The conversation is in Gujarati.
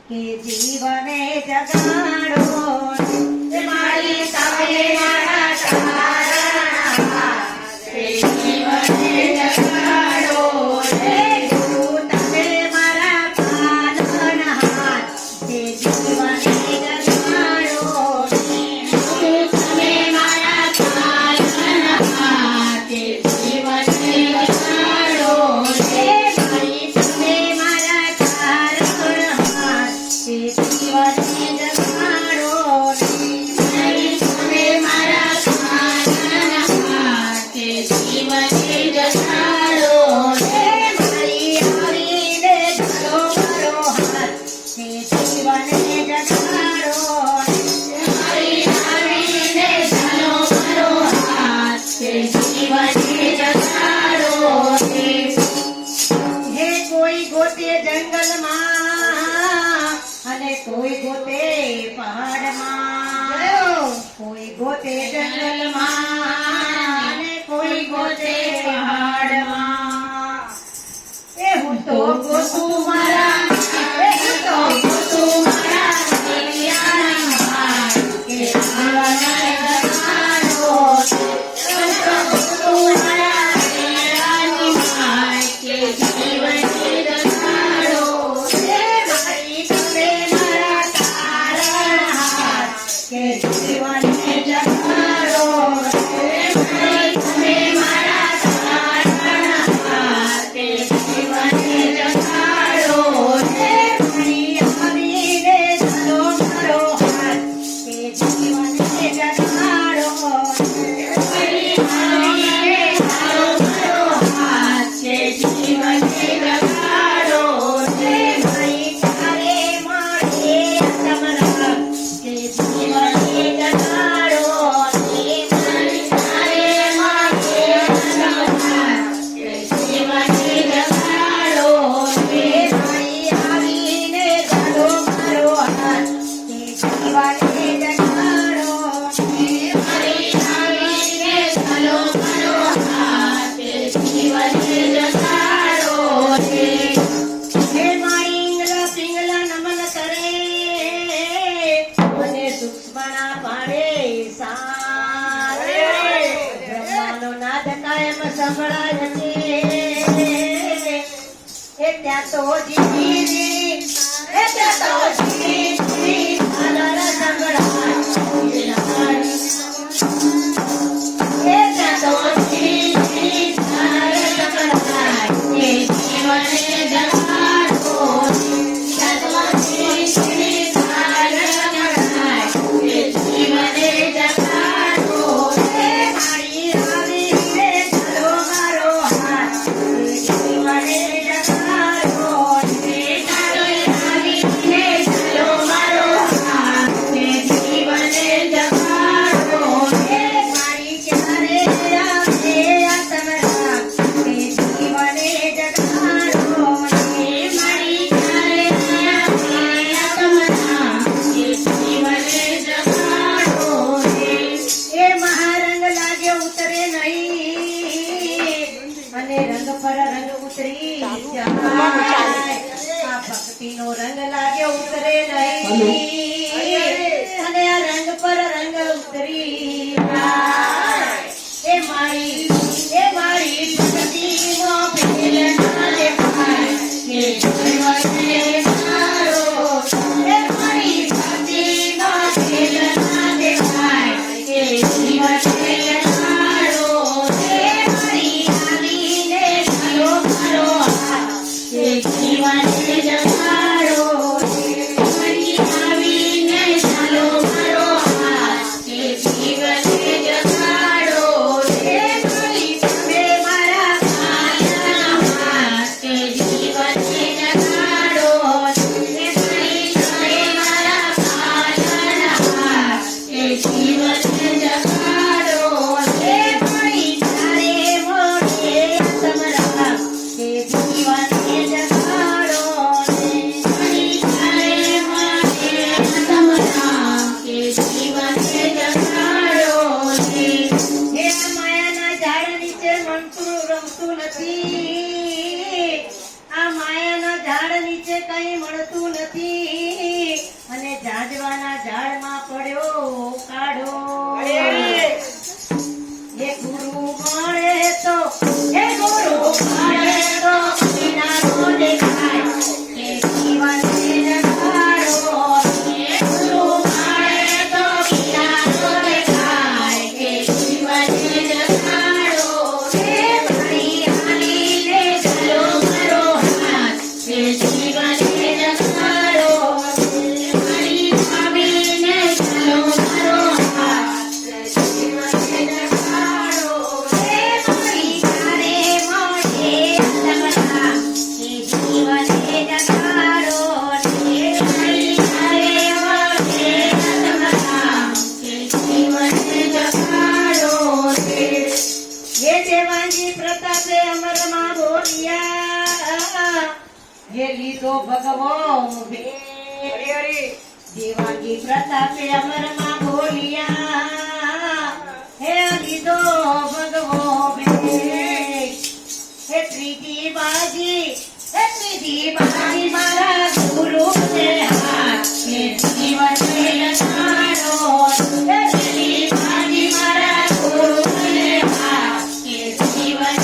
કે જીવને જગાડો મારી તમે મારા તારણહાર કે જીવને જગાડો ગુરુ તમે મારા પાલનહાર કે જીવને જગાડો ગુરુ તમે મારા પાલનહાર કે જીવને જગાડો મારી તમે મારા તારણહાર કે જીવને જગાડો મારી તમે મારા તારણહાર કે જીવને જગાડો મારી આવીને ધરો મારો હાથ કે જીવને જગાડો મારી આવીને ધરો મારો હાથ કે જીવને જગાડો હે કોઈ ગોતે જંગલમાં અને કોઈ ગોતે પહાડમાં કોઈ ગોતે જંગલમાં અને કોઈ ગોતે પહાડમાં એ હું તો ગોતું મારા હું તો ગોતું મારા દરિયાના હાર કે જીવને જગાડો હું તો ગોતું મારા દરિયાની હાર કે જીવને જગાડો મારી તમે મારા તારણહાર કે જીવને જગાડો મારી તમે મારા તારણહાર કે જીવને જગાડો મારી આવીને ધરો મારો હાથ કે જીવને જગાડો મારી આવીને ધરો મારો હાથ કે જીવને જગાડો મારી તારે મારે સમરખ કે જીવને જગાડો મારી તારે મારે સમરખ કે જીવને જગાડો મારી આવીને ધરો મારો હાથ કે જીવને જગાડો મારી આવીને ધરો મારો હાથ કે જીવને જગાડો હે મારી ઇંગલા પિંગલા નમન કરે મને દુશ્મના પાડે સારે બ્રહ્માનો નાદ કાયમ સંભળાય છે એ ત્યાં તો જીવી એ ત્યાં તો જીવી અલર સંભળાય એ ત્યાં તો જીવી અલર સંભળાય એ જીવને જગાડો ત્યાં તો જીવી અલર સંભળાય એ જીવને જગાડો મારી આવીને ધરો મારો હાથ કે જીવને જગાડો મારી આવીને ધરો મારો હાથ કે જીવને જગાડો મારી ક્યારે આવે આ સમરા કે જીવને જગાડો મારી ક્યારે આવે આ સમરા કે જીવને જગાડો એ મહારંગ લાગે ઉતરે નહીં અને રંગ પર રંગ ઉતરી જાય આ ભક્તિનો રંગ લાગે ઉતરે નહીં અને આ રંગ પર રંગ ઉતરી જાય એ મારી ભક્તિનો પેલ ના દેખાય કે જીવને જગાડો એ મારી ભક્તિનો પેલ ના દેખાય કે જીવને જગાડો મારી આવીને ધરો મારો હાથ કે જીવને જગાડો મારી આવીને ધરો મારો હાથ કે જીવને જગાડો મારી તમે મારા પાલનહાર કે જીવને જગાડો મારી તમે મારા પાલનહાર કે જીવને જગાડો મારી તારે મોઢે સમરખ કે જીવને જગાડો મારી તારે મોઢે સમરખ કે જીવને જગાડો હે આ માયાના ઝાડ નીચે મનતું રમતું નથી આ માયાના ઝાડ નીચે કઈ મળતું નથી આજવાના ઝાડમાં પડ્યો કાઢો હે ગુરુ મળે તો હે ગુરુ મળે તો કિનારો દેખાય હે જીવન જગાડો હે ગુરુ મળે તો કિનારો દેખાય હે જીવન જગાડો હે મારી હાલીને ચાલો મારો હાથ હે જીવન જગાડો હે મારી ભાવીને ચાલો મારો હાથ હે જીવન જગાડો હે મારી તારે મોઢે લગતા હે જીવન જગાડો હે મારી તારે મોઢે લગતા હે જીવન જગાડો હે દેવાંજી પ્રતાપે અમરમાં બોલ્યા હે લીધો ભગવો દેવાંજી પ્રતાપે અમરમાં બોલ્યા હે લીધો ભગવો હે ત્રીજી બાજી મારા ગુરુ ને હાથ હે જીવન જગાડો હે ત્રીજી બાજી મારા ગુરુ ને હાથ હે જીવન